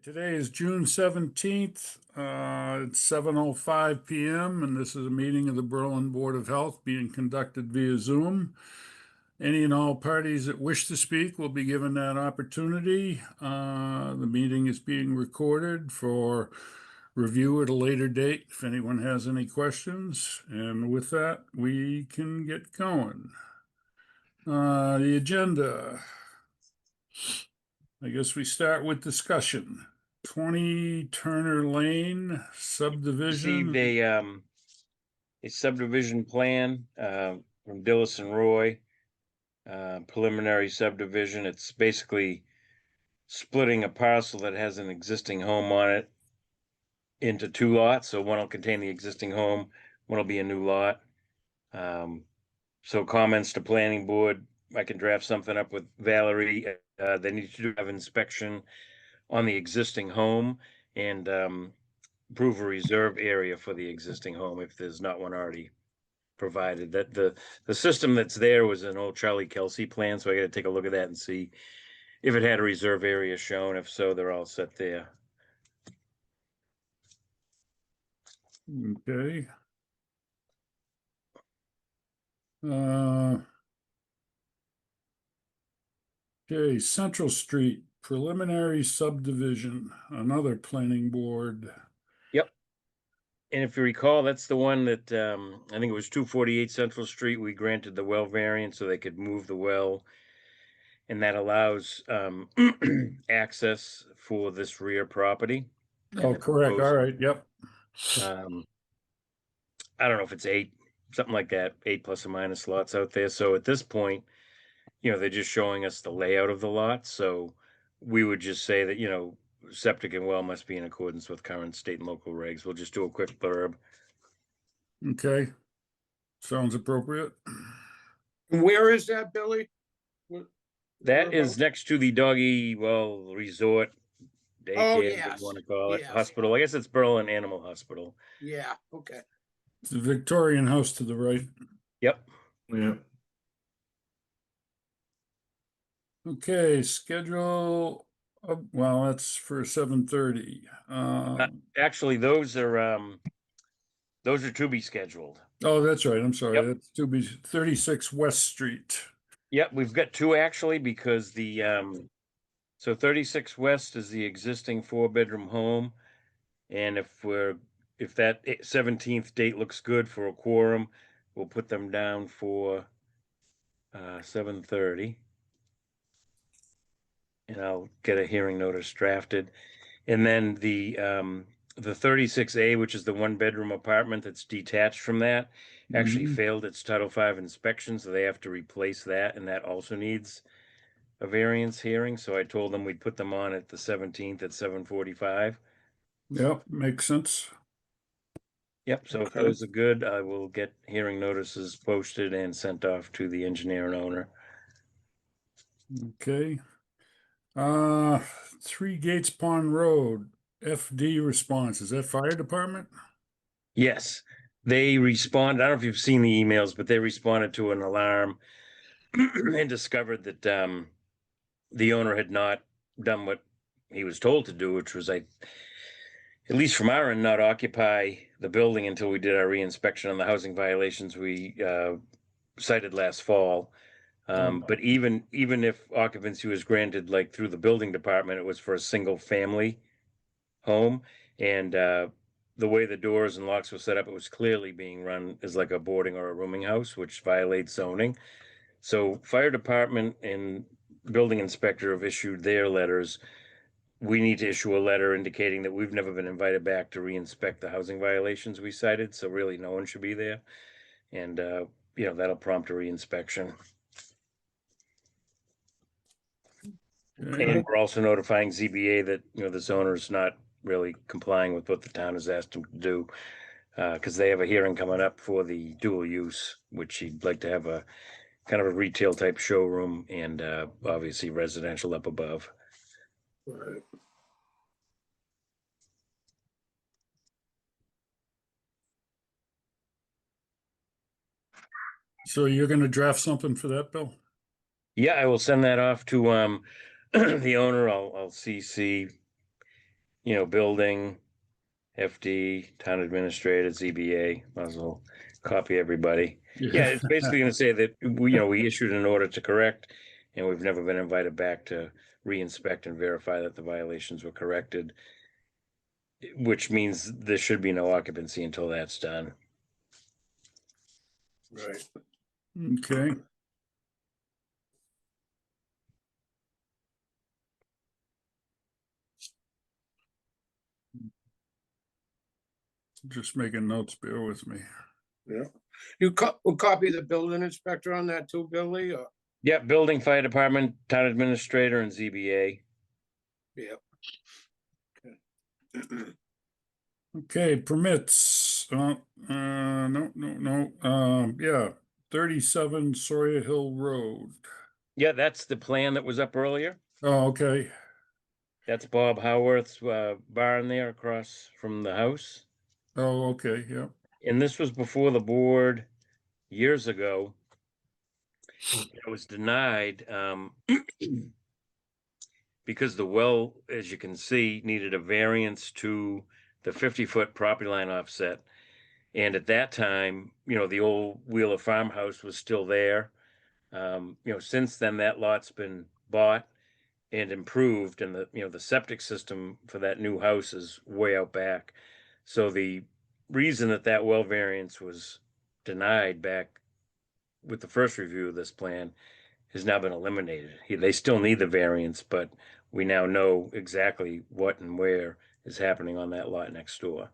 Today is June 17th. It's 7:05 p.m. and this is a meeting of the Berlin Board of Health being conducted via Zoom. Any and all parties that wish to speak will be given that opportunity. The meeting is being recorded for review at a later date if anyone has any questions. And with that, we can get going. The agenda. I guess we start with discussion. 20 Turner Lane subdivision. Received a subdivision plan from Dillis and Roy, preliminary subdivision. It's basically splitting a parcel that has an existing home on it into two lots. So one will contain the existing home, one will be a new lot. So comments to planning board, I can draft something up with Valerie. They need to have inspection on the existing home and approve a reserve area for the existing home if there's not one already provided. That the system that's there was an old Charlie Kelsey plan, so I got to take a look at that and see if it had a reserve area shown. If so, they're all set there. Okay. Okay, Central Street preliminary subdivision, another planning board. Yep. And if you recall, that's the one that I think it was 248 Central Street. We granted the well variance so they could move the well, and that allows access for this rear property. Oh, correct. All right. Yep. I don't know if it's 8, something like that, 8 plus or minus lots out there. So at this point, they're just showing us the layout of the lot. So we would just say that, septic and well must be in accordance with current state and local regs. We'll just do a quick blurb. Okay. Sounds appropriate. Where is that, Billy? That is next to the doggy, resort, daycare, Oh, what yes. you want to call it, Yes. hospital. I guess it's Berlin Animal Hospital. Yeah, okay. It's the Victorian house to the right. Yep. Yeah. Okay, schedule. Well, that's for 7:30. Actually, those are to be scheduled. Oh, that's right. I'm sorry. Yep. That's to be 36 West Street. Yep, we've got two actually because the so 36 West is the existing 4-bedroom home, and if that 17th date looks good for a quorum, we'll put them down for 7:30, and I'll get a hearing notice drafted, and then the 36A, which is the 1-bedroom apartment that's detached from that, actually failed its Title V inspection, so they have to replace that, and that also needs a variance hearing. So I told them we'd put them on at the 17th at 7:45. Yep, makes sense. Yep, so if those are good, I will get hearing notices posted and sent off to the engineer and owner. Okay. 3 Gates Pond Road, FD response. Is that fire department? Yes, they responded. I don't know if you've seen the emails, but they responded to an alarm and discovered that the owner had not done what he was told to do, which was, at least from our end, not occupy the building until we did our reinspection on the housing violations we cited last fall. But even if occupancy was granted, like through the building department, it was for a single family home, and the way the doors and locks were set up, it was clearly being run as like a boarding or a rooming house, which violates zoning. So fire department and building inspector have issued their letters. We need to issue a letter indicating that we've never been invited back to reinspect the housing violations we cited. So really no one should be there. And, that'll prompt a reinspection. Okay. And we're also notifying ZBA that, this owner is not really complying with what the town has asked him to do. Because they have a hearing coming up for the dual use, which he'd like to have a kind of a retail type showroom and obviously residential up above. Right. So you're going to draft something for that, Bill? Yeah, I will send that off to the owner. I'll CC building, FD, town administrator, ZBA, might as well copy everybody. Yeah, it's basically gonna say that we issued an order to correct, and we've never been invited back to re-inspect and verify that the violations were corrected, which means there should be no occupancy until that's done. Right. Okay. Just making notes, bear with me. Yeah. Will copy the building inspector on that too, Billy, or? Yeah, building, fire department, town administrator, and ZBA. Yeah. Okay, permits, no, yeah, 37 Sawyer Hill Road. Yeah, that's the plan that was up earlier. Oh, okay, That's Bob Howarth's barn there across from the house. oh, okay, yeah, And this was before the board years ago. It was denied because the well, as you can see, needed a variance to the 50-foot property line offset. And at that time, the old Wheeler farmhouse was still there. Since then, that lot's been bought and improved, and the septic system for that new house is way out back. So the reason that well variance was denied back with the first review of this plan has now been eliminated. They still need the variance, but we now know exactly what and where is happening on that lot next door.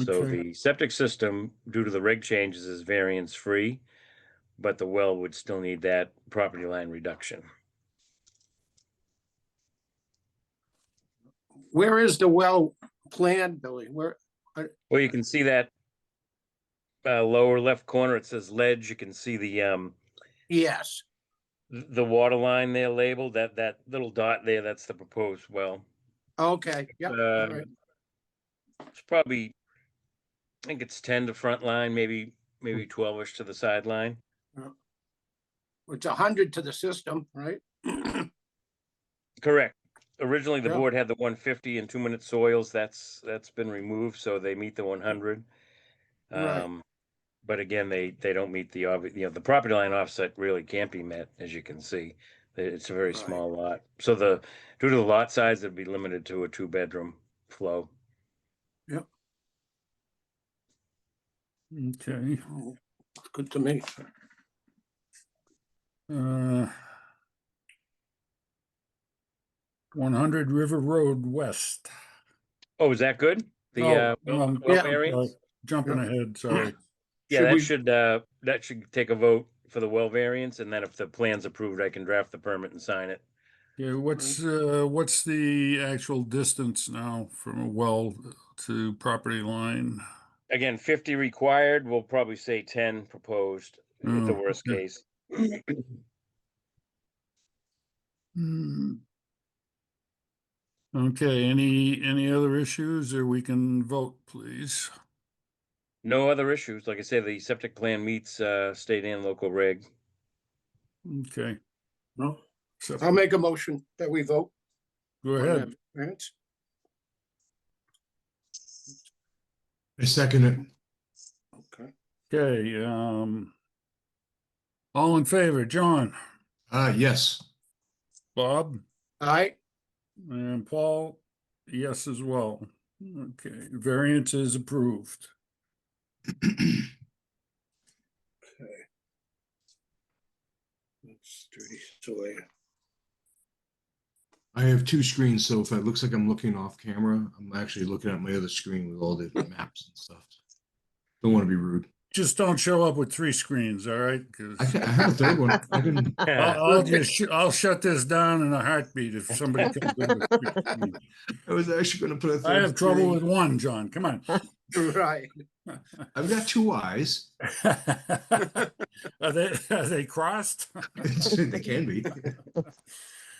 So okay, the septic system, due to the reg changes, is variance free, but the well would still need that property line reduction. Where is the well plan, Billy? Where? Well, you can see that lower left corner, it says ledge. You can see Yes, the water line there labeled, that little dot there, that's the proposed well. okay, yeah, all right. It's probably, I think it's 10 to front line, maybe 12ish to the sideline. It's 100 to the system, right? Correct. Originally, the Yeah. board had the 150 and 2-minute soils. That's been removed, so they meet the 100. Right. But again, they don't meet the obvious. The property line offset really can't be met, as you can see. It's a very Right. small lot. So due to the lot size, it'd be limited to a 2-bedroom flow. Yep. okay. Good to me. 100 River Road West. Oh, is that good? Oh, Well yeah. variance? Jumping ahead, sorry. Yeah, Should that should take a vote for the well variance, and then if the plan's approved, I can draft the permit and sign it. Yeah, what's the actual distance now from a well to property line? Again, 50 required, we'll probably say 10 proposed at the Oh, worst okay. case. Hmm. Okay, any other issues, or we can vote, please? No other issues. Like I say, the septic plan meets state and local reg. Okay, No, so I'll make a motion that we vote. go on ahead. that variance. I second it. Okay. Okay, all in favor, John, Yes. Bob, All right, and Paul, yes as well. Okay, variance is approved. that's 30, so I have two screens, so if it looks like I'm looking off camera, I'm actually looking at my other screen with all the maps and stuff. Don't want to be rude. Just don't show up with 3 screens, all right? 'Cause I have a third one. I can. I'll shut this down in a heartbeat if somebody comes in with 3 screens. I was actually going to put a I third have trouble screen. with one, John, come on. right. I've got two eyes. Are they crossed? They can be.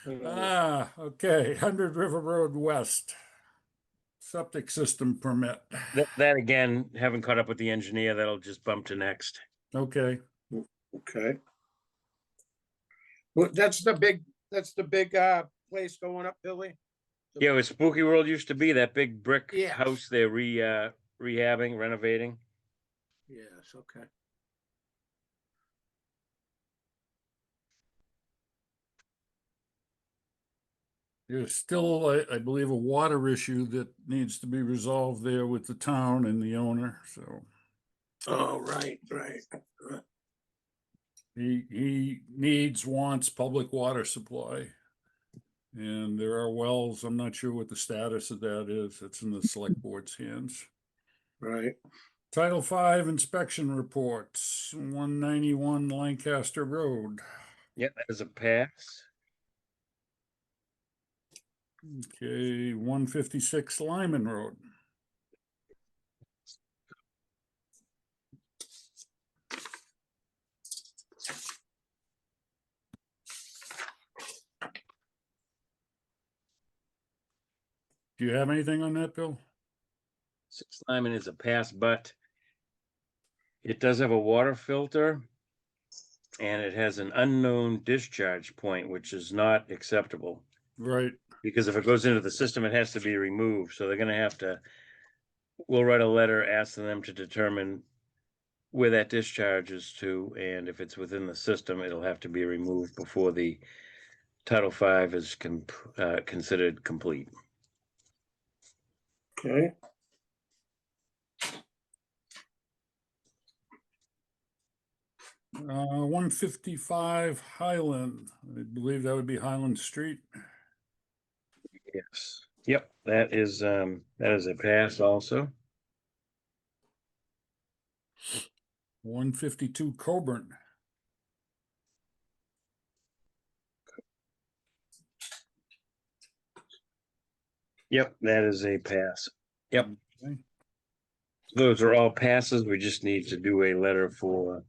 Okay, 100 River Road West. Septic system permit. That again, haven't caught up with the engineer. That'll just bump to next. Okay, Okay. Well, that's the big place going up, Billy? Yeah, where Spooky World used to be, that big brick Yes. house they're rehabbing, renovating. Yes, okay. There's still, I believe, a water issue that needs to be resolved there with the town and the owner, so. Oh, right. He wants public water supply. And there are wells, I'm not sure what the status of that is. It's in the select board's hands. Right. Title V inspection reports, 191 Lancaster Road. Yeah, that is a pass. Okay, 156 Lyman Road. Do you have anything on that, Bill? 6 Lyman is a pass, but it does have a water filter and it has an unknown discharge point, which is not acceptable. Right, Because if it goes into the system, it has to be removed. So they're gonna have to, we'll write a letter asking them to determine where that discharge is to, and if it's within the system, it'll have to be removed before the Title V is considered complete. Okay. uh, 155 Highland, I believe that would be Highland Street. Yes. Yep, that is a pass also. 152 Coburn. Yep, that is a pass. Yep. Okay. Those are all passes. We just need to do a letter for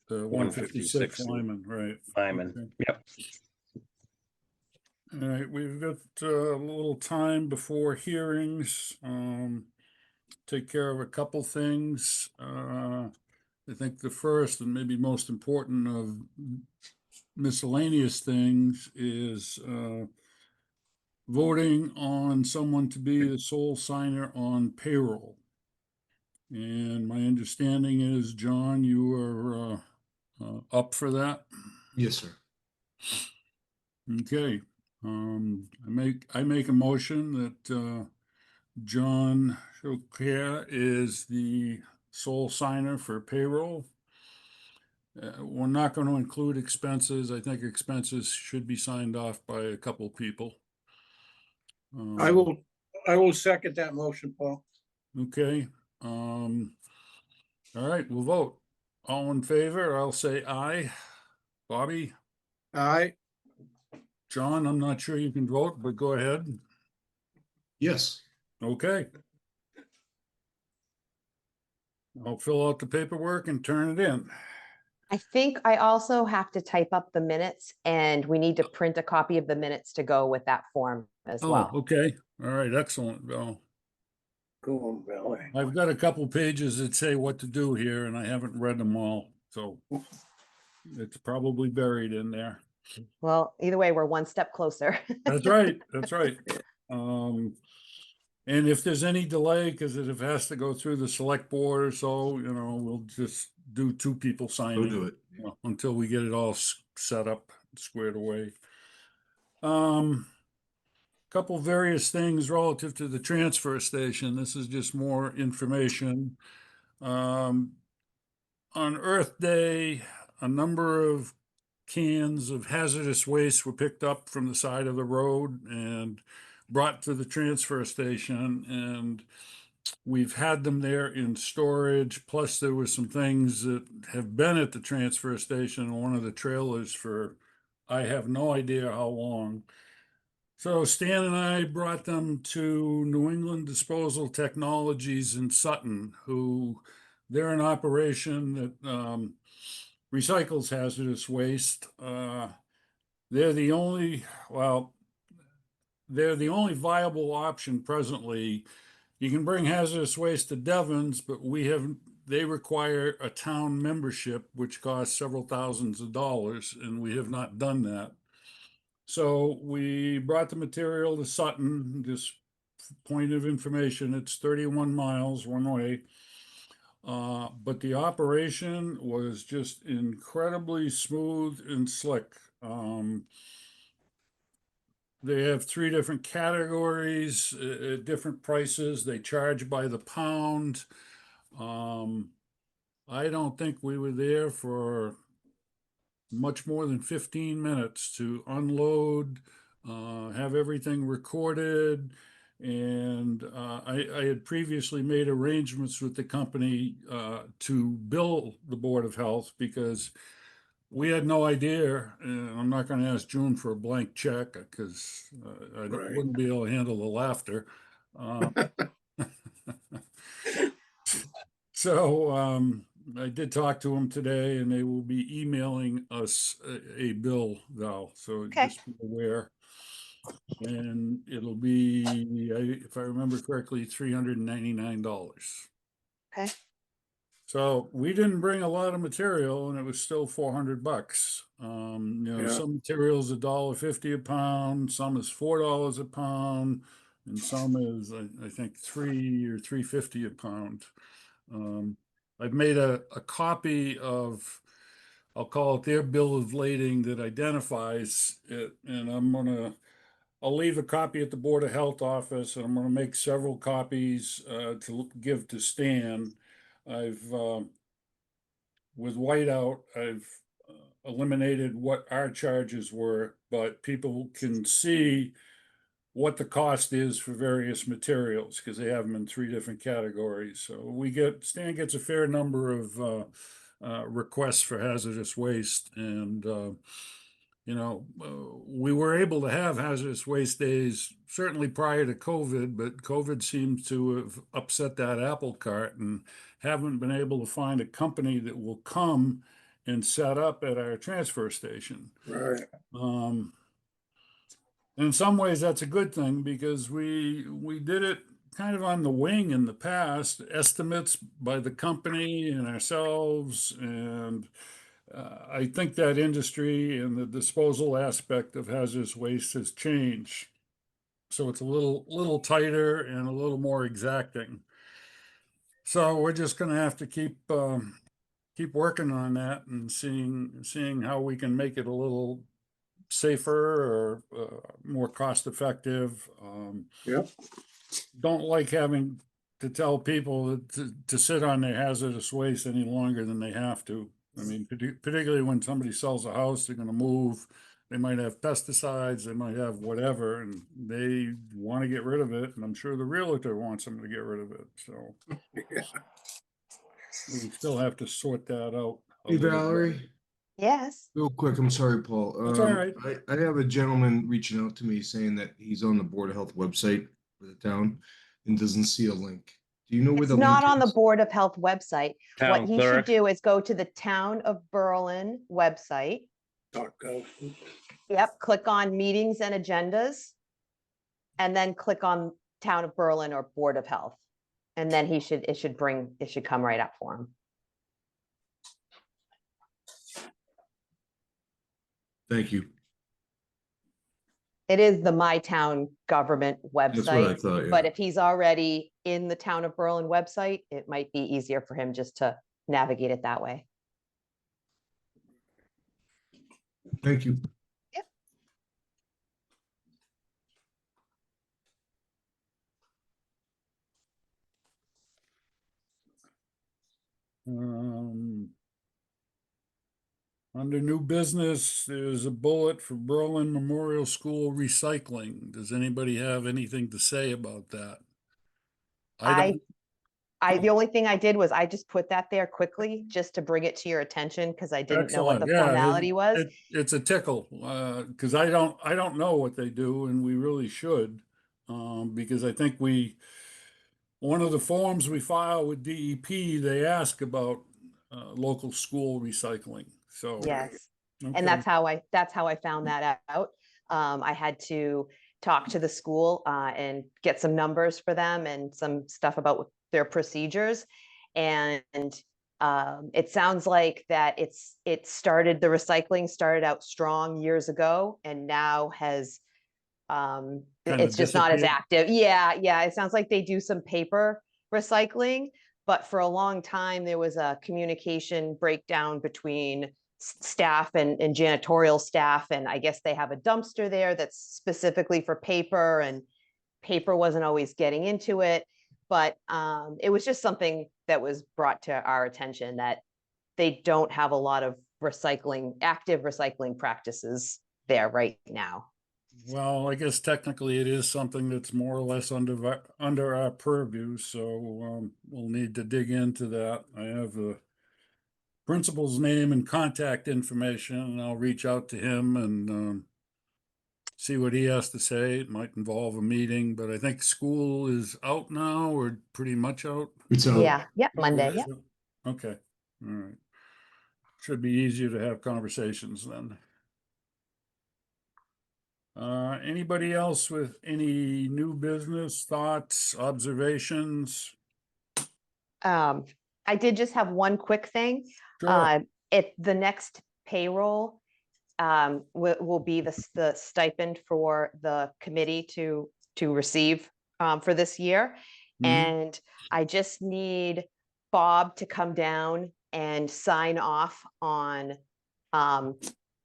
The 156 156 Lyman, right. Lyman. Okay. Yep. All right, we've got a little time before hearings. Take care of a couple things. I think the first and maybe most important of miscellaneous things is voting on someone to be the sole signer on payroll. And my understanding is, John, you are up for that? Yes, sir. Okay, I make a motion that John Choclair is the sole signer for payroll. We're not going to include expenses. I think expenses should be signed off by a couple people. I will second that motion, Paul. Okay, all right, we'll vote. All in favor, I'll say aye. Bobby, Aye. John, I'm not sure you can vote, but go ahead. Yes. Okay. I'll fill out the paperwork and turn it in. I think I also have to type up the minutes and we need to print a copy of the minutes to go with that form as Oh, well. okay. All right, excellent, Bill. Go on, Billy. I've got a couple pages that say what to do here and I haven't read them all, so it's probably buried in there. Well, either way, we're one step closer. That's right, that's right. And if there's any delay, because it has to go through the select board or so, we'll just do two people Go signing. do it. Until we get it all set up, squared away. Couple various things relative to the transfer station. This is just more information. On Earth Day, a number of cans of hazardous waste were picked up from the side of the road and brought to the transfer station, and we've had them there in storage. Plus, there were some things that have been at the transfer station in one of the trailers for I have no idea how long. So Stan and I brought them to New England Disposal Technologies in Sutton, who they're an operation that recycles hazardous waste. They're the only viable option presently. You can bring hazardous waste to Devon's, but they require a town membership, which costs several thousands of dollars, and we have not done that. So we brought the material to Sutton, just point of information, it's 31 miles one way. But the operation was just incredibly smooth and slick. They have 3 different categories at different prices. They charge by the pound. I don't think we were there for much more than 15 minutes to unload, have everything recorded. And I had previously made arrangements with the company to bill the Board of Health because we had no idea, and I'm not going to ask June for a blank check because I Right. wouldn't be able to handle the laughter. So I did talk to them today, and they will be emailing us a bill, Val. So Okay. just be aware. And it'll be, if I remember correctly, $399. Okay. So we didn't bring a lot of material, and it was still $400. Yeah. Some materials $1.50 a pound, some is $4 a pound, and some is I think $3 or $3.50 a pound. I've made a copy of, I'll call it their bill of lading that identifies it, and I'll leave a copy at the Board of Health office, and I'm gonna make several copies to give to Stan. I've with whiteout, I've eliminated what our charges were, but people can see what the cost is for various materials because they have them in 3 different categories. So Stan gets a fair number of requests for hazardous waste, and we were able to have hazardous waste days certainly prior to COVID, but COVID seems to have upset that apple cart and haven't been able to find a company that will come and set up at our transfer station. Right. In some ways, that's a good thing because we did it kind of on the wing in the past, estimates by the company and ourselves, and I think that industry and the disposal aspect of hazardous waste has changed. So it's a little tighter and a little more exacting. So we're just going to have to keep working on that and seeing how we can make it a little safer or more cost effective. Yep. Don't like having to tell people to sit on their hazardous waste any longer than they have to. I mean, particularly when somebody sells a house, they're going to move. They might have pesticides, they might have whatever, and they want to get rid of it. And I'm sure the realtor wants them to get rid of it. So Yeah. we still have to sort that out. a Hey, little bit. Valerie, Yes. real quick, I'm sorry, Paul. That's all right. I have a gentleman reaching out to me saying that he's on the Board of Health website for the town and doesn't see a link. Do you know where It's the not link on the is? Board of Health website. What Town he should clerk. do is go to the Town of Berlin website. .gov. Yep, click on meetings and agendas. And then click on Town of Berlin or Board of Health. And then it should come right up for him. Thank you. It is the My Town government That's what I website, thought, but yeah. if he's already in the Town of Berlin website, it might be easier for him just to navigate it that way. Thank you. Under new business, there's a bullet for Berlin Memorial School recycling. Does anybody have anything to say about that? The don't. only thing I did was I just put that there quickly just to bring it to your attention because I didn't know what the Excellent. Yeah, formality was. It's a tickle, because I don't know what they do, and we really should. Because I think one of the forms we file with DEP, they ask about local school recycling. So Yes. okay. And that's how I found that out. I had to talk to the school and get some numbers for them and some stuff about their procedures. And It sounds like that the recycling started out strong years ago and now has, Kinda it's just not as disappeared. active. Yeah, it sounds like they do some paper recycling, but for a long time, there was a communication breakdown between staff and janitorial staff, and I guess they have a dumpster there that's specifically for paper, and paper wasn't always getting into it. But it was just something that was brought to our attention that they don't have a lot of active recycling practices there right now. Well, I guess technically it is something that's more or less under our purview, so we'll need to dig into that. I have the principal's name and contact information, and I'll reach out to him and see what he has to say. It might involve a meeting, but I think school is out now, or pretty much out. It's out. Yeah, yep, Oh, Monday, is yep. it? Okay, all right. Should be easier to have conversations then. Anybody else with any new business, thoughts, observations? I did just have one quick thing. Sure. The next payroll will be the stipend for the committee to receive for this year. Mhm. And I just need Bob to come down and sign off on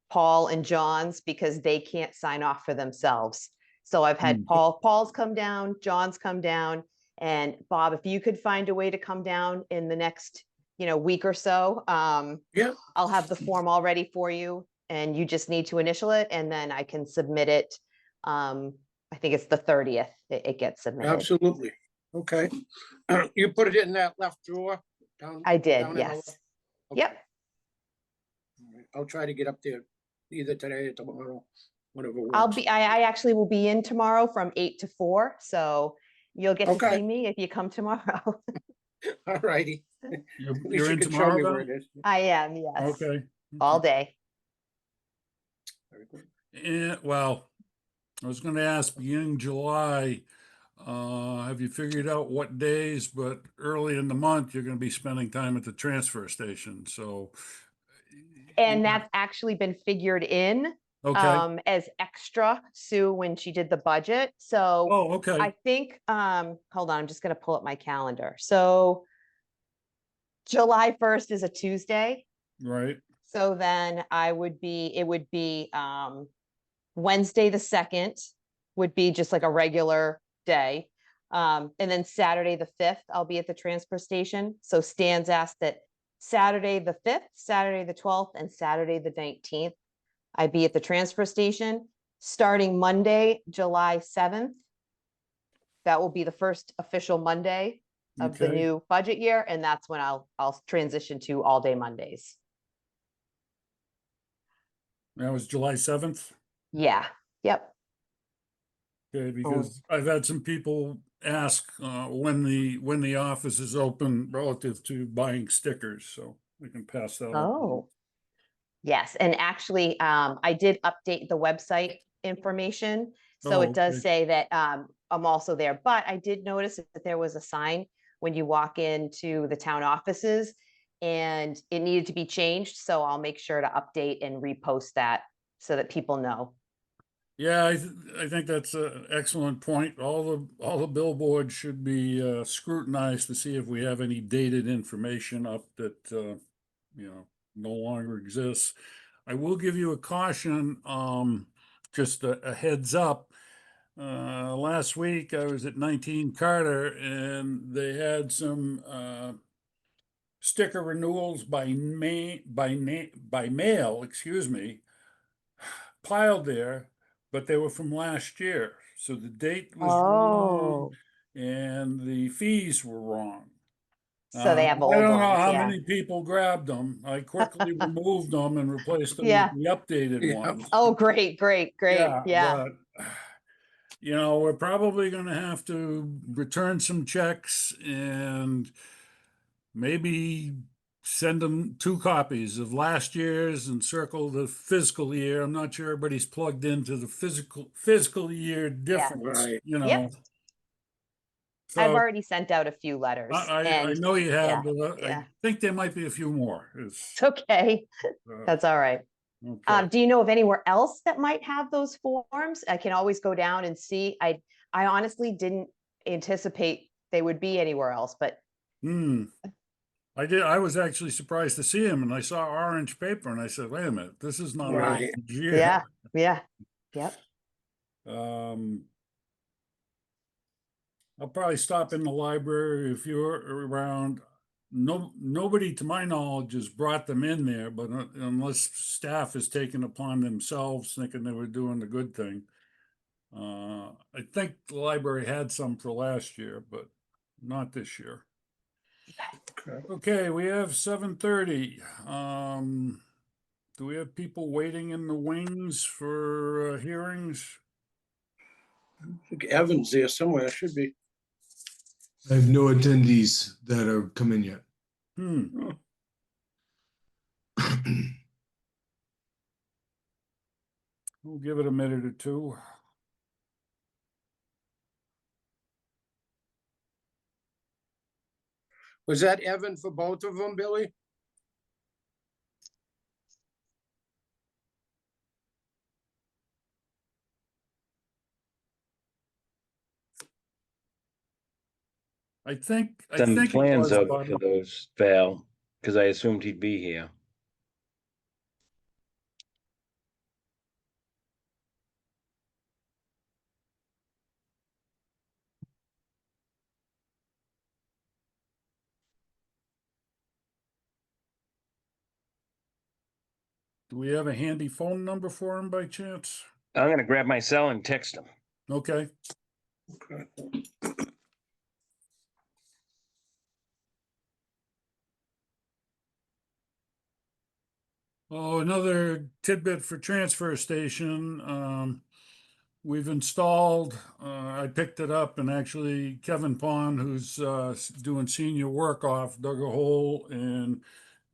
Paul and John's, because they can't sign off for themselves. So I've had Paul's come down, John's come down, and Bob, if you could find a way to come down in the next, week or so, Yeah. I'll have the form all ready for you, and you just need to initial it, and then I can submit it. I think it's the 30th, it gets submitted. Absolutely. Okay. You put it in that left drawer down? I did, down in the yes. left? Yep. Okay. All right. I'll try to get up there either today or tomorrow, whatever works. I actually will be in tomorrow from 8 to 4, so you'll get to Okay. see me if you come tomorrow. All righty. You're At least you're you in can show me tomorrow where then? it is. I am, yes. Okay. All day. Very good. Well, I was gonna ask, beginning July, have you figured out what days, but early in the month, you're gonna be spending time at the transfer station, so. And that's actually been figured in Okay, as extra, Sue, when she did the budget. So oh, okay, I think, hold on, I'm just gonna pull up my calendar. So July 1st is a Tuesday. right, So then it would be Wednesday the 2nd would be just like a regular day. And then Saturday the 5th, I'll be at the transfer station. So Stan's asked that Saturday the 5th, Saturday the 12th, and Saturday the 19th, I'd be at the transfer station. Starting Monday, July 7th, that will be the first official Monday of the okay. new budget year, and that's when I'll transition to all day Mondays. That was July 7th? Yeah, yep. Okay, because I've had some people ask when the office is open relative to buying stickers, so we can pass that on. Oh. Yes, and actually, I did update the website information. So Oh, it does okay. say that I'm also there, but I did notice that there was a sign when you walk into the town offices and it needed to be changed. So I'll make sure to update and repost that so that people know. Yeah, I think that's an excellent point. All the billboards should be scrutinized to see if we have any dated information up that no longer exists. I will give you a caution, just a heads up. Last week I was at 19 Carter and they had some sticker renewals by mail, excuse me, piled there, but they were from last year. So the date was wrong Oh, and the fees were wrong. so they have I old don't know ones, how yeah. many people grabbed them. I quickly removed them and replaced them Yeah. with the updated Yeah. ones. Oh, great. Yeah, Yeah. but we're probably gonna have to return some checks and maybe send them 2 copies of last year's and circle the fiscal year. I'm not sure everybody's plugged into the fiscal year difference, Right. Yep. I've So already sent out a few letters I and know you yeah, have, but I yeah. think there might be a few more. it's okay. That's all right. Okay. Do you know of anywhere else that might have those forms? I can always go down and see. I honestly didn't anticipate they would be anywhere else, but Hmm. I was actually surprised to see him and I saw orange paper and I said, wait a minute, this is not Right. orange. yeah, yeah, yep. Um, I'll probably stop in the library if you're around. No, nobody to my knowledge has brought them in there, but unless staff has taken upon themselves thinking they were doing the good thing. I think the library had some for last year, but not this year. Okay, we have 7:30. Do we have people waiting in the wings for hearings? I think Evan's there somewhere, should be. I have no attendees that are come in yet. Hmm. We'll give it a minute or two. Was that Evan for both of them, Billy? I think Some it plans was, out Buddy. for those, Val, because I assumed he'd be here. Do we have a handy phone number for him by chance? I'm gonna grab my cell and text him. Okay. Okay. Oh, another tidbit for transfer station. We've installed, I picked it up and actually Kevin Pond, who's doing senior work off, dug a hole and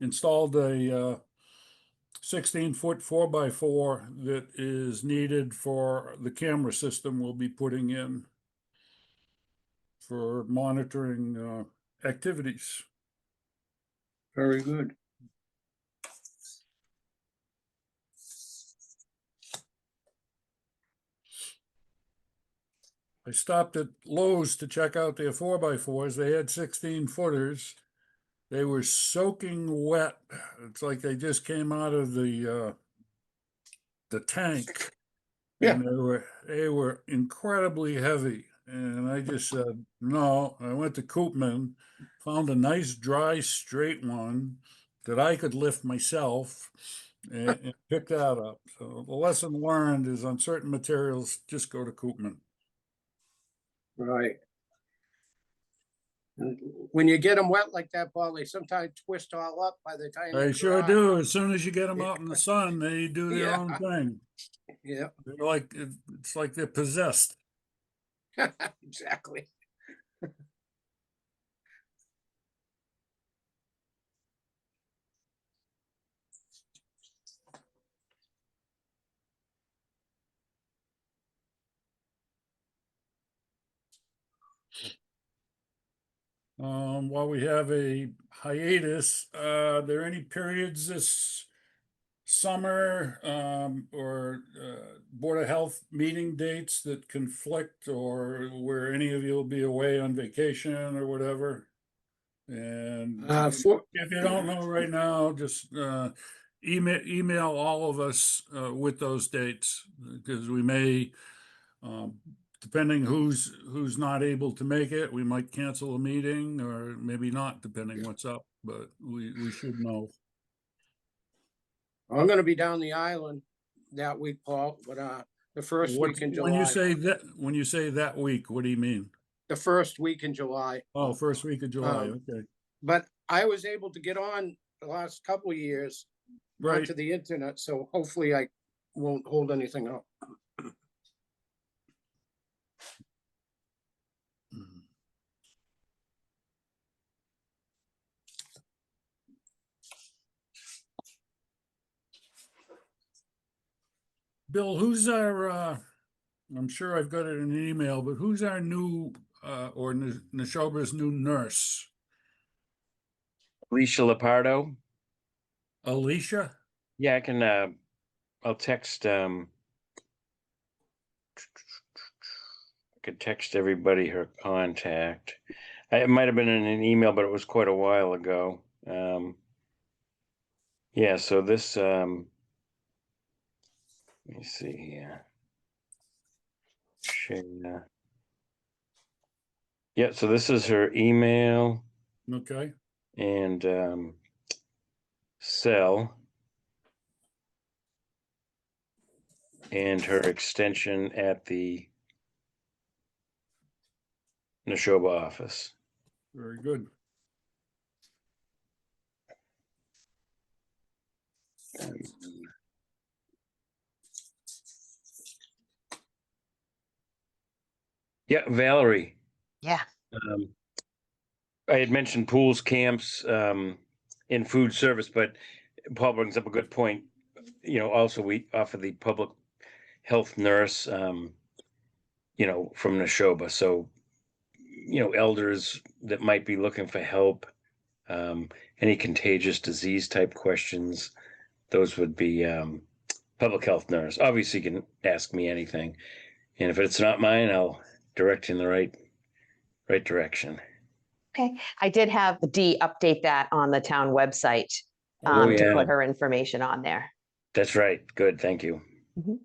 installed a 16-foot 4x4 that is needed for the camera system we'll be putting in for monitoring activities. Very good. I stopped at Lowe's to check out their 4x4s. They had 16-footers. They were soaking wet. It's like they just came out of the tank. Yeah. And they were incredibly heavy. And I just said, no. I went to Koopman, found a nice dry straight one that I could lift myself and pick that up. So the lesson learned is on certain materials, just go to Koopman. Right. And when you get them wet like that, Paul, they sometimes twist all up by the time. They they sure dry. do. As soon as you get them out in the sun, they do their Yeah. own thing. Yeah, They're like, it's like they're possessed. exactly. While we have a hiatus, are there any periods this summer or Board of Health meeting dates that conflict or where any of you will be away on vacation or whatever? And if you don't know right now, just email all of us with those dates because we may, depending who's not able to make it, we might cancel a meeting or maybe not, depending what's up. But we should know. I'm gonna be down the island that week, Paul, but the first week in When you July, say that week, what do you mean? the first week in July. Oh, first week of July. Um, Okay, But I was able to get on the last couple of years right. onto the internet, so hopefully I won't hold anything up. Mhm. Bill, who's our, I'm sure I've got it in an email, but who's our new or Neshoba's new nurse? Alicia Lepardo. Alicia? Yeah, I can, I'll text, I could text everybody her contact. It might have been in an email, but it was quite a while ago. Yeah, so this, let me see here. Share. Yeah, so this is her email Okay, and cell and her extension at the Neshoba office. very good. Yeah, Valerie. Yeah. I had mentioned pools, camps, in food service, but Paul brings up a good point. You know, also we offer the public health nurse, you know, from Neshoba. So, you know, elders that might be looking for help, any contagious disease type questions, those would be public health nurse. Obviously, you can ask me anything, and if it's not mine, I'll direct you in the right direction. Okay. I did have Dee update that on the town website Oh, to yeah. put her information on there. That's right. Good. Thank you. Mhm.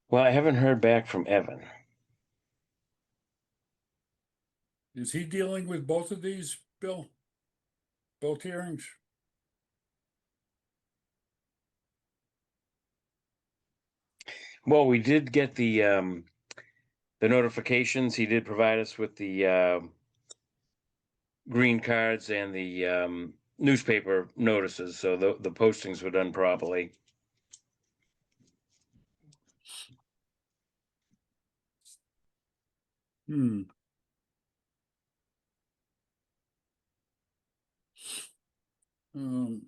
Well, I haven't heard back from Evan. Is he dealing with both of these, Bill? Both hearings? Well, we did get the notifications. He did provide us with the green cards and the newspaper notices, so the postings were done properly. Hmm. Um,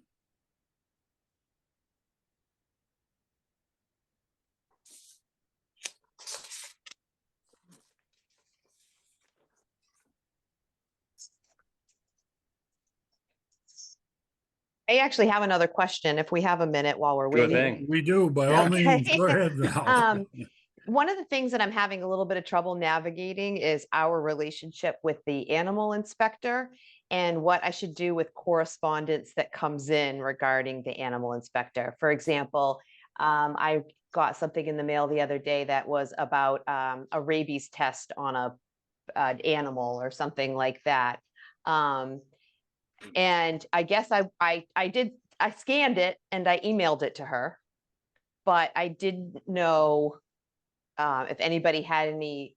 I actually have another question if we have a minute while we're Sure waiting. thing. we do, by all Okay. means, go ahead, Val. One of the things that I'm having a little bit of trouble navigating is our relationship with the animal inspector and what I should do with correspondence that comes in regarding the animal inspector. For example, I got something in the mail the other day that was about a rabies test on an animal or something like that. And I guess I scanned it and I emailed it to her, but I didn't know if anybody had any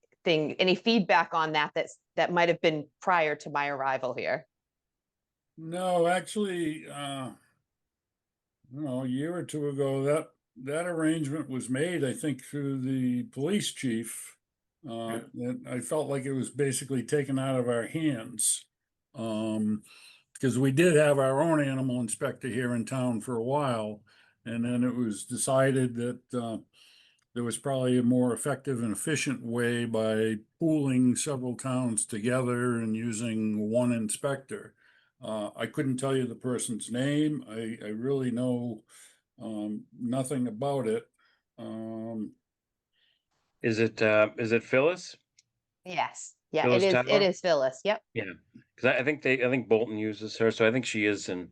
feedback on that might have been prior to my arrival here. No, actually, no, a year or two ago, that arrangement was made, I think, through the police chief. And I felt like it was basically taken out of our hands. Because we did have our own animal inspector here in town for a while. And then it was decided that there was probably a more effective and efficient way by pooling several towns together and using one inspector. I couldn't tell you the person's name. I really know nothing about it. Is it Phyllis? Yes. Yeah, Phyllis it Tyler? is Phyllis. Yep. Yeah, because I think Bolton uses her, so I think she is in,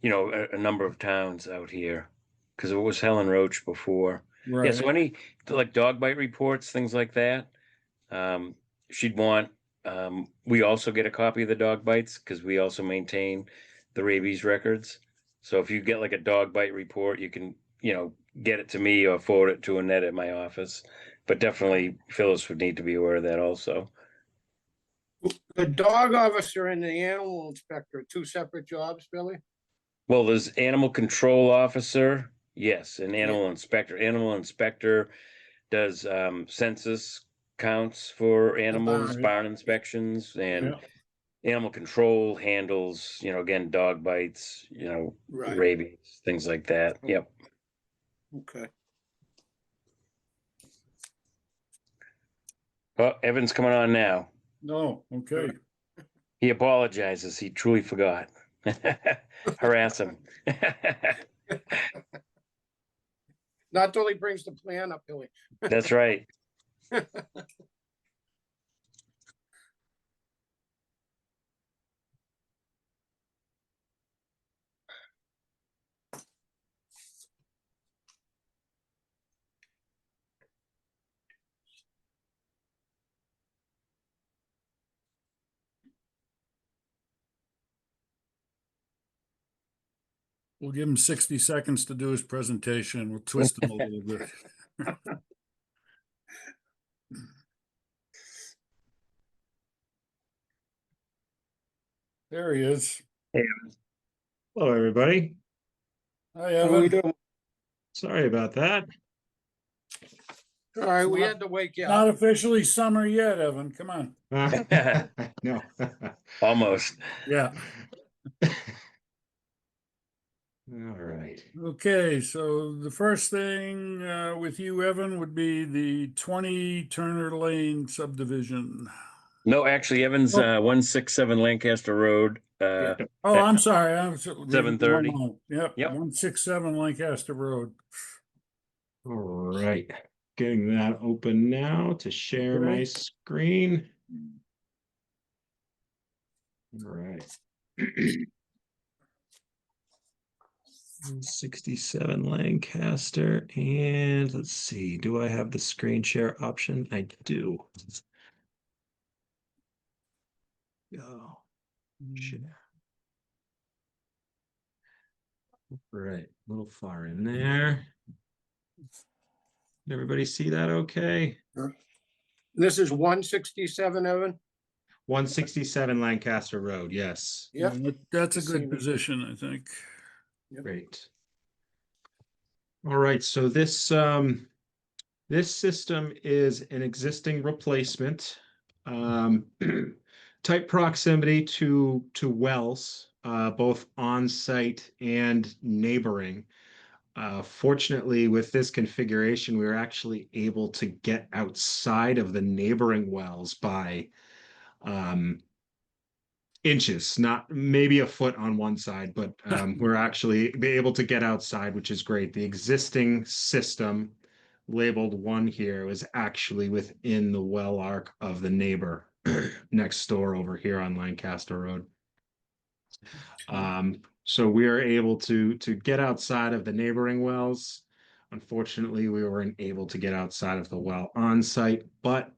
you know, a number of towns out here. Because it was Helen Roach before. Yeah, so Right. any like dog bite reports, things like that, she'd want. We also get a copy of the dog bites because we also maintain the rabies records. So if you get like a dog bite report, you can, you know, get it to me or forward it to Annette at my office. But definitely Phyllis would need to be aware of that also. The dog officer and the animal inspector, are two separate jobs, Billy? Well, there's animal control officer, yes, an animal inspector. Animal inspector does census counts for animals, Barn. barn inspections, and Yeah. animal control handles, you know, again, dog bites, you know, Right. rabies, things like that. Yep. Okay. Oh, Evan's coming on now. No, okay. He apologizes. He truly forgot. Harass him. Not till he brings the plan up, Billy. That's right. We'll give him 60 seconds to do his presentation. We'll twist him a little bit. There he is. Hello, everybody. Hi, How we Evan. doing? Sorry about that. All right, we had to wake you Not up. officially summer yet, Evan. Come on. No. Almost. Yeah. All right. Okay, so the first thing with you, Evan, would be the 20 Turner Lane subdivision. No, actually, Evan's 167 Lancaster Road. Yeah. Oh, I'm sorry. I'm 7:30. Yep, Yep. 167 Lancaster Road. All right. Getting that open now to share my Okay. screen. All right. 67 Lancaster. And let's see, do I have the screen share option? I do. Oh, share. Right, a little far in there. Did everybody see that okay? This is 167, Evan? 167 Lancaster Road, yes. Yep. That's a See good me. position, I think. Great. All right, so this this system is an existing replacement. Tight proximity to wells, both on site and neighboring. Fortunately, with this configuration, we were actually able to get outside of the neighboring wells by inches, not maybe a foot on one side, but we're actually be able to get outside, which is great. The existing system labeled 1 here was actually within the well arc of the neighbor next door over here on Lancaster Road. So we are able to get outside of the neighboring wells. Unfortunately, we weren't able to get outside of the well on site, but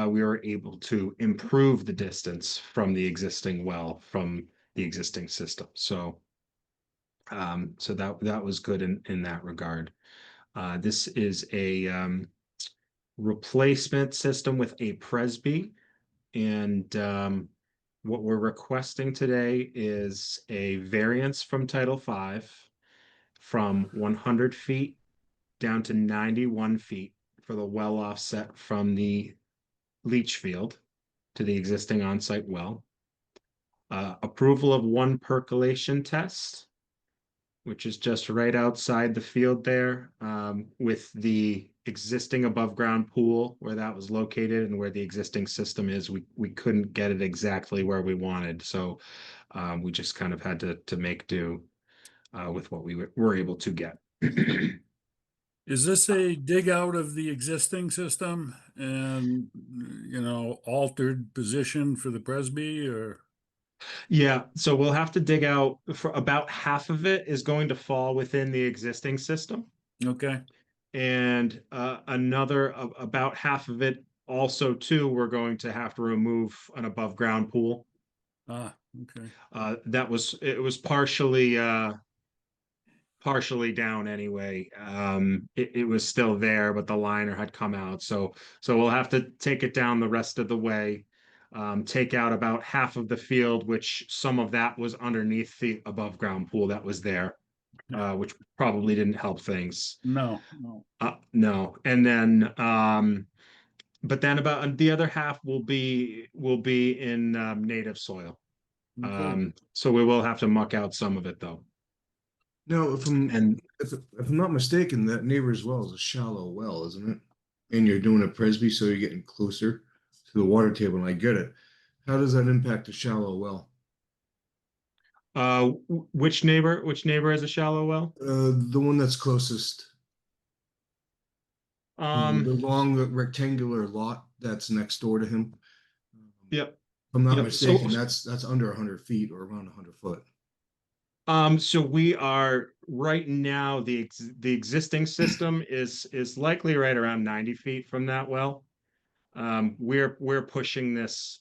we were able to improve the distance from the existing well from the existing system. So, so that was good in that regard. This is a replacement system with a Presby, and what we're requesting today is a variance from Title V from 100 feet down to 91 feet for the well offset from the leach field to the existing on-site well. Approval of 1 percolation test, which is just right outside the field there, with the existing above ground pool where that was located and where the existing system is. We couldn't get it exactly where we wanted, so we just kind of had to make do with what we were able to get. Is this a dig out of the existing system and, altered position for the Presby or? Yeah, so we'll have to dig out for about half of it is going to fall within the existing system. Okay, And another about half of it also too, we're going to have to remove an above ground pool. okay. It was partially down anyway. It was still there, but the liner had come out. So we'll have to take it down the rest of the way. Take out about half of the field, which some of that was underneath the above ground pool that was there, which probably didn't help things. No. No. And then, but then about the other half will be in native soil. Okay. So we will have to muck out some of it though. No, if And I'm not mistaken, that neighbor's well is a shallow well, isn't it? And you're doing a Presby, so you're getting closer to the water table, and I get it. How does that impact a shallow well? Which neighbor has a shallow well? The one that's closest, Um, the long rectangular lot that's next door to him. yep. If I'm not Yep, so- mistaken, that's under 100 feet or around 100 foot. So we are right now, the existing system is likely right around 90 feet from that well. We're pushing this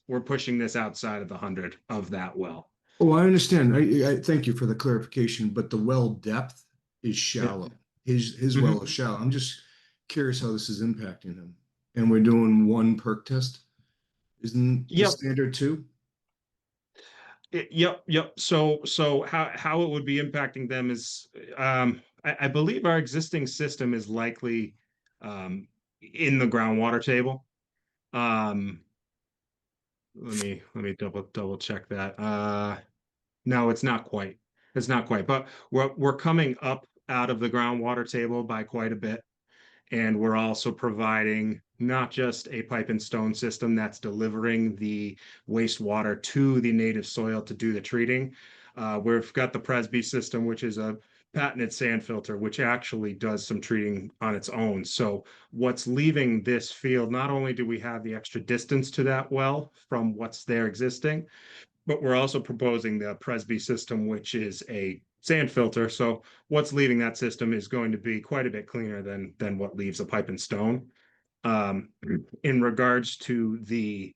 outside of the 100 of that well. Oh, I understand. I thank you for the clarification, but the well depth is shallow. His well is shallow. I'm just curious how this is impacting him. And we're doing one perk test. Isn't the Yep. standard two? Yep. So how it would be impacting them is, I believe our existing system is likely in the groundwater table. Let me double check that. No, it's not quite. It's not quite, but we're coming up out of the groundwater table by quite a bit. And we're also providing not just a pipe and stone system that's delivering the wastewater to the native soil to do the treating. We've got the Presby system, which is a patented sand filter, which actually does some treating on its own. So what's leaving this field, not only do we have the extra distance to that well from what's there existing, but we're also proposing the Presby system, which is a sand filter. So what's leaving that system is going to be quite a bit cleaner than what leaves a pipe and stone. In regards to the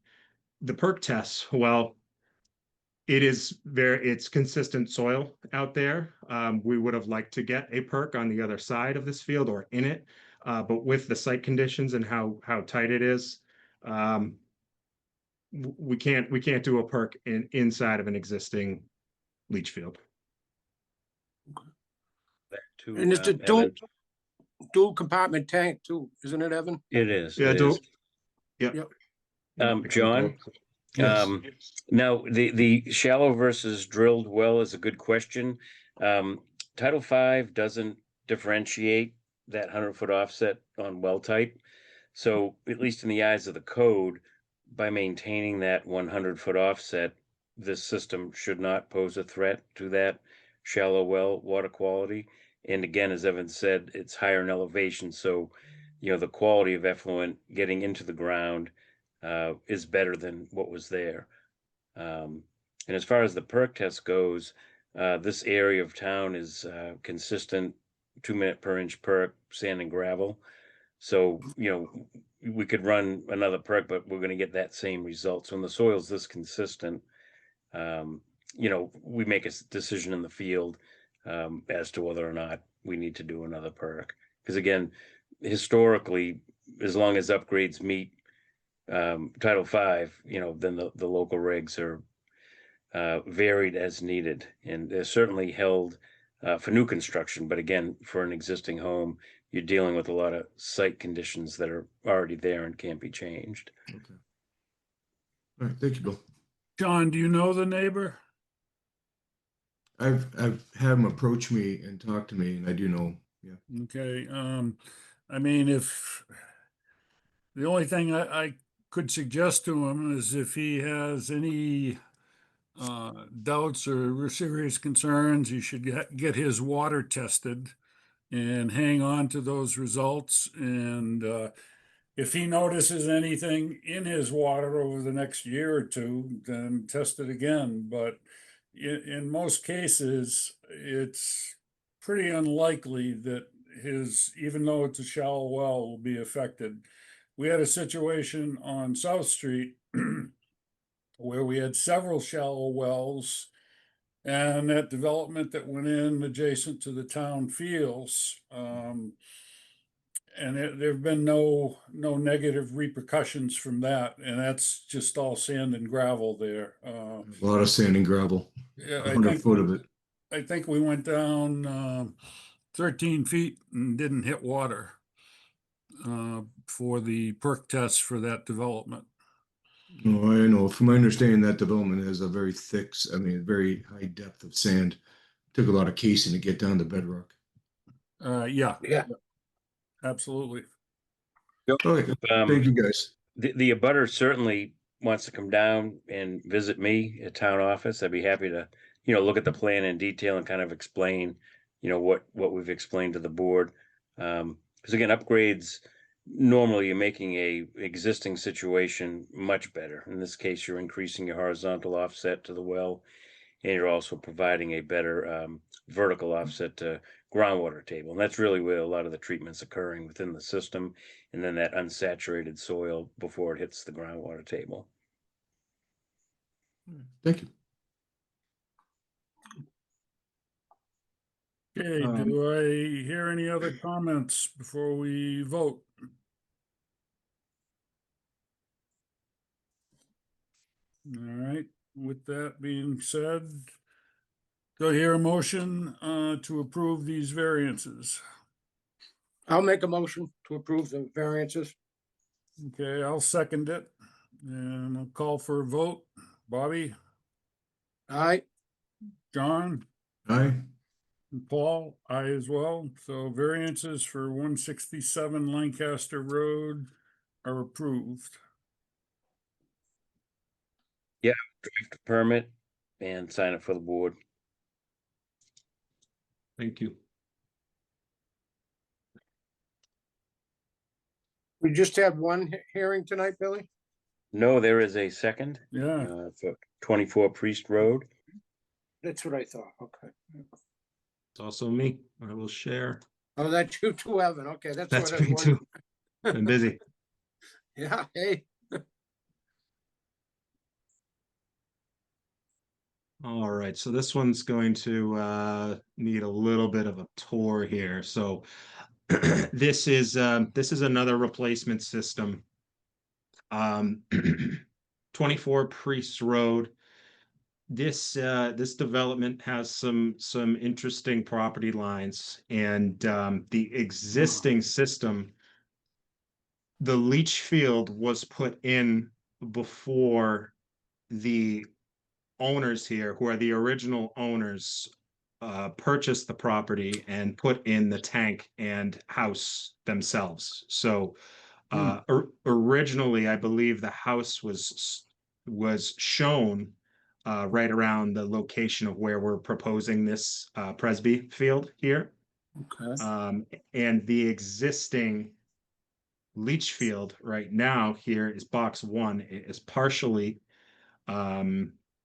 perk tests, well, it's consistent soil out there. We would have liked to get a perk on the other side of this field or in it, but with the site conditions and how tight it is, we can't do a perk inside of an existing leach field. Back to, And it's a Evan. dual compartment tank too, isn't it, Evan? It is. Yeah, it do. is. Yep. John, Yes. now the shallow versus drilled well is a good question. Title V doesn't differentiate that 100-foot offset on well type. So at least in the eyes of the code, by maintaining that 100-foot offset, this system should not pose a threat to that shallow well water quality. And again, as Evan said, it's higher in elevation. So, the quality of effluent getting into the ground is better than what was there. And as far as the perk test goes, this area of town is consistent 2-minute per inch perk, sand and gravel. So, we could run another perk, but we're going to get that same result. So when the soil's this consistent, we make a decision in the field as to whether or not we need to do another perk. Because again, historically, as long as upgrades meet Title V, then the local regs are varied as needed, and they're certainly held for new construction. But again, for an existing home, you're dealing with a lot of site conditions that are already there and can't be changed. Okay. All right. Thank you, Bill. John, do you know the neighbor? I've had him approach me and talk to me, and I do know. Yeah. Okay, I mean, if the only thing I could suggest to him is if he has any doubts or serious concerns, he should get his water tested and hang on to those results. And if he notices anything in his water over the next year or two, then test it again. But in most cases, it's pretty unlikely that even though it's a shallow well, will be affected. We had a situation on South Street where we had several shallow wells, and that development that went in adjacent to the town fields, and there've been no negative repercussions from that, and that's just all sand and gravel there. A lot of sand and gravel. Yeah, 100 foot of it. I think we went down 13 feet and didn't hit water for the perk test for that development. No, I know. From my understanding, that development has a very thick, very high depth of sand. Took a lot of casing to get down to bedrock. Yeah, Yeah. absolutely. Okay. Thank you, guys. the abutter certainly wants to come down and visit me at town office. I'd be happy to, look at the plan in detail and kind of explain, what we've explained to the board. Because again, upgrades, normally you're making a existing situation much better. In this case, you're increasing your horizontal offset to the well, and you're also providing a better vertical offset to groundwater table. And that's really where a lot of the treatment's occurring within the system, and then that unsaturated soil before it hits the groundwater table. Thank you. Okay, do I hear any other comments before we vote? All right, with that being said, do I hear a motion to approve these variances? I'll make a motion to approve the variances. Okay, I'll second it, and I'll call for a vote. Bobby, Aye, John, Aye. and Paul, I as well. So variances for 167 Lancaster Road are approved. Draft a permit and sign it for the board. Thank you. we just had one hearing tonight, Billy? No, there is a second Yeah, for 24 Priest Road. That's what I thought, okay. It's also me. I will share. Oh, that's you too, Evan, okay, that's That's what I me was. too. I'm busy. Yeah, hey, All right, so this one's going to need a little bit of a tour here. So this is another replacement system. 24 Priest Road. This development has some interesting property lines, and the existing system, the leach field was put in before the owners here, who are the original owners, purchased the property and put in the tank and house themselves. So originally, I believe the house was shown right around the location of where we're proposing this Presby field here. okay, And the existing leach field right now here is box 1. It is partially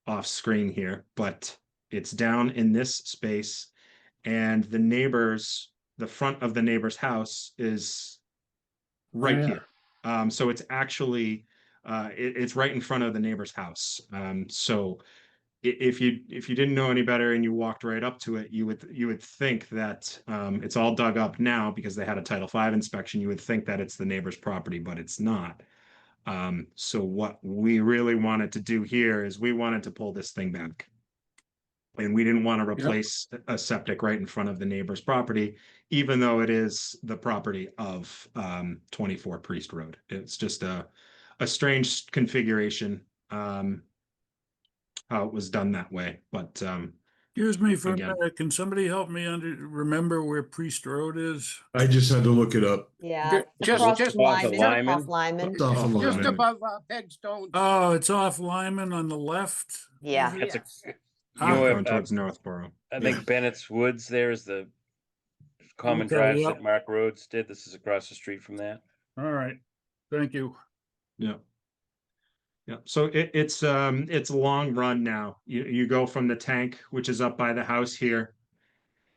off screen here, but it's down in this space, and the front of the neighbor's house is right yeah. here. So it's actually it's right in front of the neighbor's house. So if you didn't know any better and you walked right up to it, you would think that it's all dug up now because they had a Title V inspection. You would think that it's the neighbor's property, but it's not. So what we really wanted to do here is we wanted to pull this thing back. And we didn't want to replace a septic right in front of the neighbor's property, even though it is the property of 24 Priest Road. It's just a strange configuration, how it was done that way. But excuse me for a Again. minute. Can somebody help me remember where Priest Road is? I just had to look it up. Yeah. Just- across just from off of Lyman, Lyman. off Lyman. It's off of Just Lyman. above Pegstone. Oh, it's off Lyman on the left? Yeah. That's Yes. You know, going towards Northborough. I think Bennett's Woods there is the common Okay, drives yep. that Mark Rhodes did. This is across the street from that. All right, thank you. Yeah. Yeah, so it's a long run now. You go from the tank, which is up by the house here,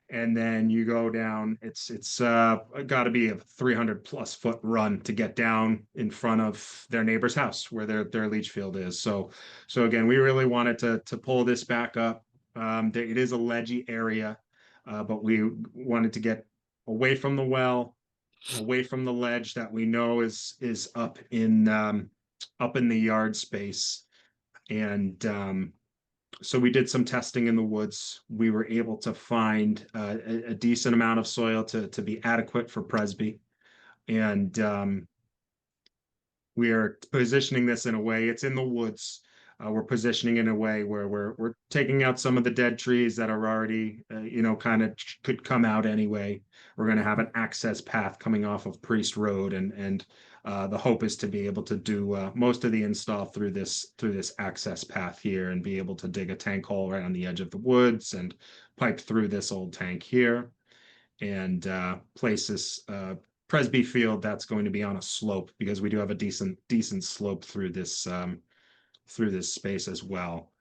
and then you go down. It's got to be a 300+ foot run to get down in front of their neighbor's house where their leach field is. So again, we really wanted to pull this back up. It is a ledgy area, but we wanted to get away from the well, away from the ledge that we know is up in the yard space. And so we did some testing in the woods. We were able to find a decent amount of soil to be adequate for Presby. And we are positioning this in a way, it's in the woods. We're positioning in a way where we're taking out some of the dead trees that are already, kind of could come out anyway. We're going to have an access path coming off of Priest Road and The hope is to be able to do most of the install through this access path here and be able to dig a tank hole right on the edge of the woods and pipe through this old tank here and place this Presby field that's going to be on a slope because we do have a decent slope through this space as well.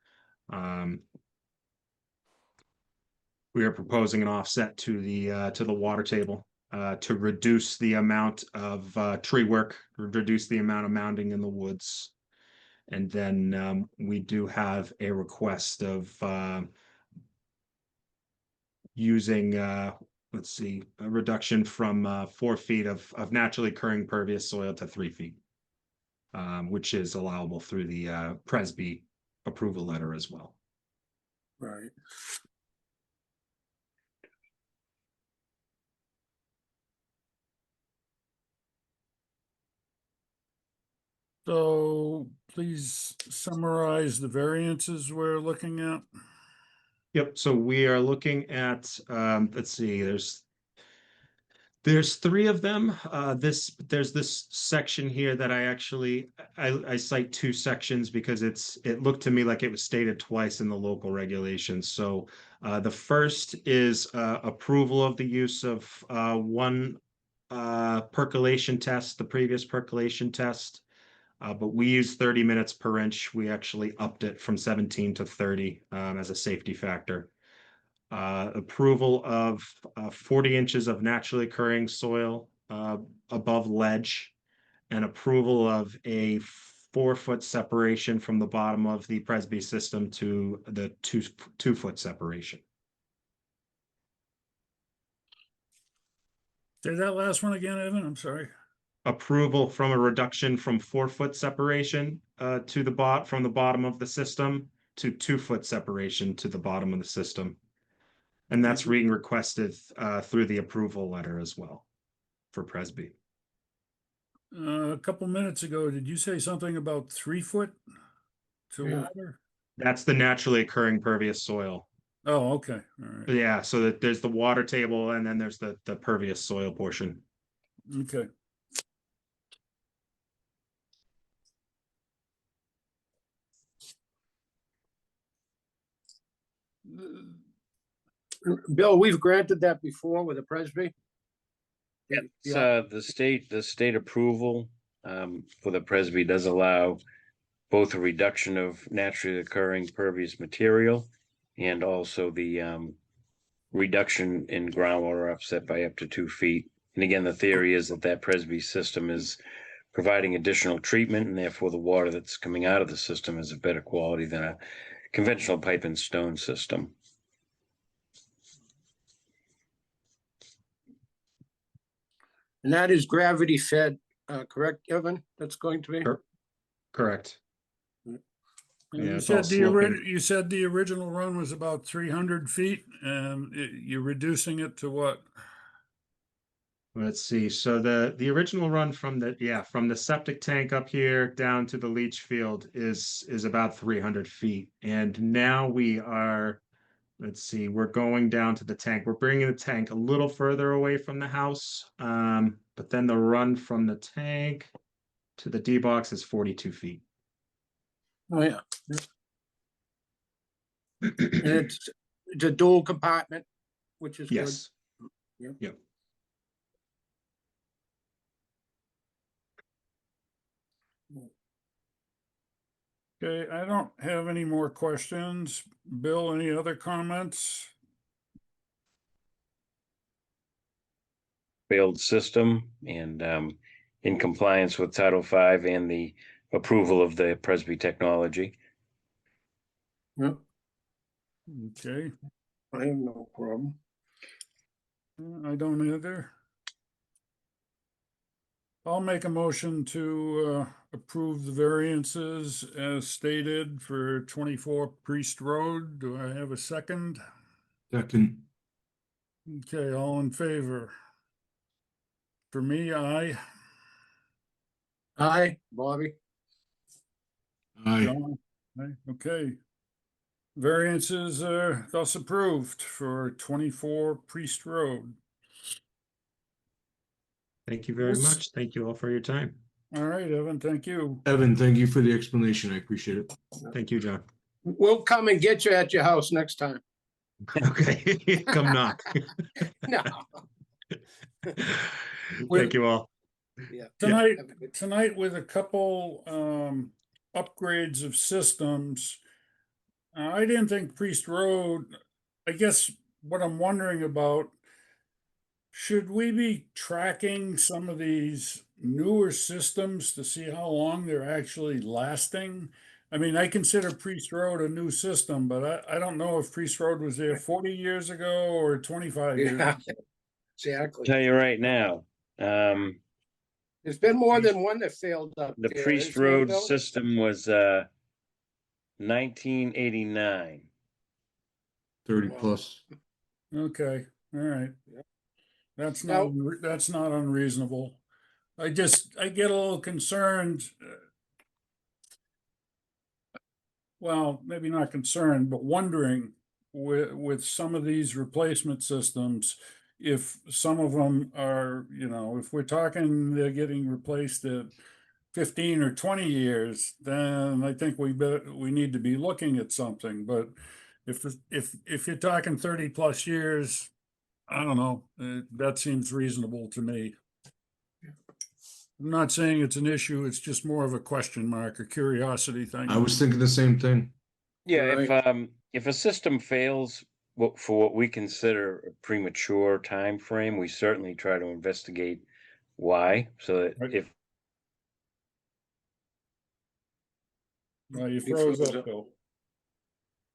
We are proposing an offset to the water table to reduce the amount of tree work, reduce the amount of mounding in the woods. And then we do have a request of using, let's see, a reduction from 4 feet of naturally occurring pervious soil to 3 feet, which is allowable through the Presby approval letter as well. Right. So please summarize the variances we're looking at. Yep, so we are looking at, let's see, there's 3 of them. There's this section here that I cite 2 sections because it looked to me like it was stated twice in the local regulations. So the first is approval of the use of one percolation test, the previous percolation test. But we use 30 minutes per inch. We actually upped it from 17 to 30 as a safety factor. Approval of 40 inches of naturally occurring soil above ledge, and approval of a 4-foot separation from the bottom of the Presby system to the 2-foot separation. Say that last one again, Evan, I'm sorry. Approval from a reduction from 4-foot separation from the bottom of the system to 2-foot separation to the bottom of the system. And that's being requested through the approval letter as well for Presby. A couple minutes ago, did you say something about 3 foot to Yeah. water? That's the naturally occurring pervious soil. Oh, okay, all right, Yeah, so that there's the water table and then there's the pervious soil portion. okay. Bill, we've granted that before with a Presby. Yep, Yeah. so the state approval for the Presby does allow both a reduction of naturally occurring pervious material and also the reduction in groundwater offset by up to 2 feet. And again, the theory is that Presby system is providing additional treatment, and therefore the water that's coming out of the system is of better quality than a conventional pipe and stone system. And that is gravity fed, correct, Evan? That's going to be? Correct. And Yeah, you it's all said sloping. you said the original run was about 300 feet, and you're reducing it to what? Let's see. So the original run from the septic tank up here down to the leach field is about 300 feet. And now we are, let's see, we're going down to the tank. We're bringing the tank a little further away from the house. But then the run from the tank to the D box is 42 feet. Oh, yeah. And it's a dual compartment, which is good. Yes. Yep. Yep. Okay, I don't have any more questions. Bill, any other comments? Failed system and in compliance with Title V and the approval of the Presby technology. Yep, Okay, I have no problem. I don't either. I'll make a motion to approve the variances as stated for 24 Priest Road. Do I have a second? Second, Okay, all in favor? For me, aye. Aye, Bobby. aye. John? Aye, okay. Variances are thus approved for 24 Priest Road. Thank you very much. Thank you all for your time. All right, Evan, thank you. Evan, thank you for the explanation. I appreciate it. Thank you, John. We'll come and get you at your house next time. Okay, come knock. No. Thank you all. Yeah. Tonight, Have a good- tonight with a couple upgrades of systems. I didn't think Priest Road, I guess what I'm wondering about, should we be tracking some of these newer systems to see how long they're actually lasting? I mean, I consider Priest Road a new system, but I don't know if Priest Road was there 40 years ago or 25 years. Yeah, exactly. Tell you right now, There's been more than one that failed up the there. Priest isn't there, Road Bill? system was 1989. 30 Wow. plus. Okay, all right. Yeah. That's Now- that's not unreasonable. I get a little concerned. Well, maybe not concerned, but wondering with some of these replacement systems, if some of them are, if we're talking they're getting replaced at 15 or 20 years, then I think we need to be looking at something. But if you're talking 30 plus years, I don't know, that seems reasonable to me. I'm not saying it's an issue, it's just more of a question mark, a curiosity thing. I was thinking the same thing. Yeah, Right. if a system fails for what we consider a premature time frame, we certainly try to investigate why, so that Right. if Well, you You froze froze up, up. Bill.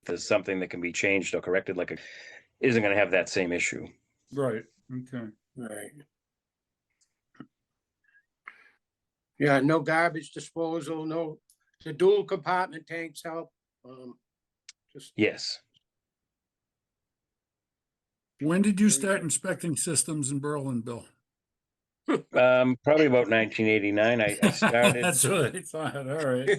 there's something that can be changed or corrected, isn't going to have that same issue. Right, okay. Right. Yeah, no garbage disposal, no, the dual compartment tanks help. Just, Yes. When did you Very start good. inspecting systems in Berlin, Bill? Probably about 1989. I started. That's what I thought, all right.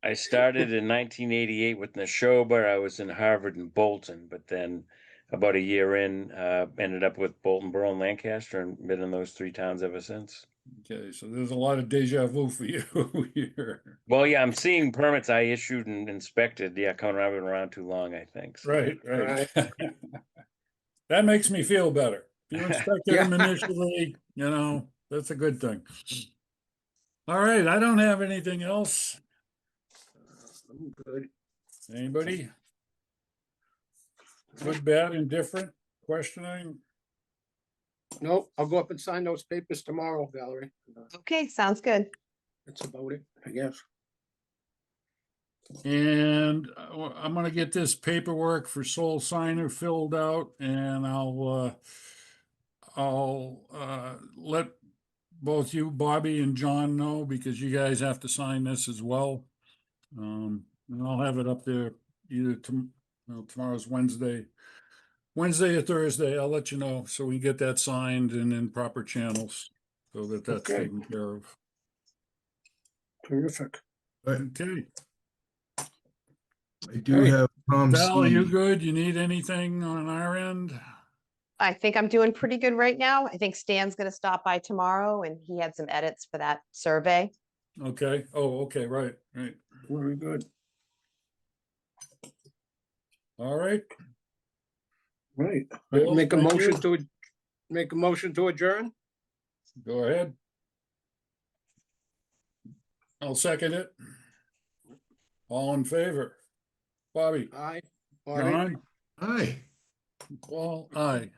I started in 1988 with Neshoba. I was in Harvard and Bolton, but then about a year in, ended up with Bolton, Berlin, Lancaster, and been in those three towns ever since. Okay, so there's a lot of deja vu for you here. Well, yeah, I'm seeing permits I issued and inspected. Yeah, coming around, been around too long, I think. So. Right, right. That makes me feel better. If you inspected them Yeah. initially, that's a good thing. All right, I don't have anything else. I'm good. Anybody? Good, bad, indifferent, questioning? Nope, I'll go up and sign those papers tomorrow, Valerie. Okay, sounds good. That's about it, I guess. And I'm gonna get this paperwork for sole signer filled out and I'll let both you, Bobby and John know because you guys have to sign this as well. And I'll have it up there either tomorrow's Wednesday or Thursday. I'll let you know so we get that signed and in proper channels so that that's Okay. taken care of. Terrific. Okay. I do Hey, have Tom Val, are you C. good? You need anything on our end? I think I'm doing pretty good right now. I think Stan's gonna stop by tomorrow and he had some edits for that survey. Okay. Oh, okay, right. Very good. All right. Right. Bill, Make a thank motion you. to adjourn? Go ahead. I'll second it. All in favor? Bobby, Aye. Bobby? John, Hi. Paul, aye.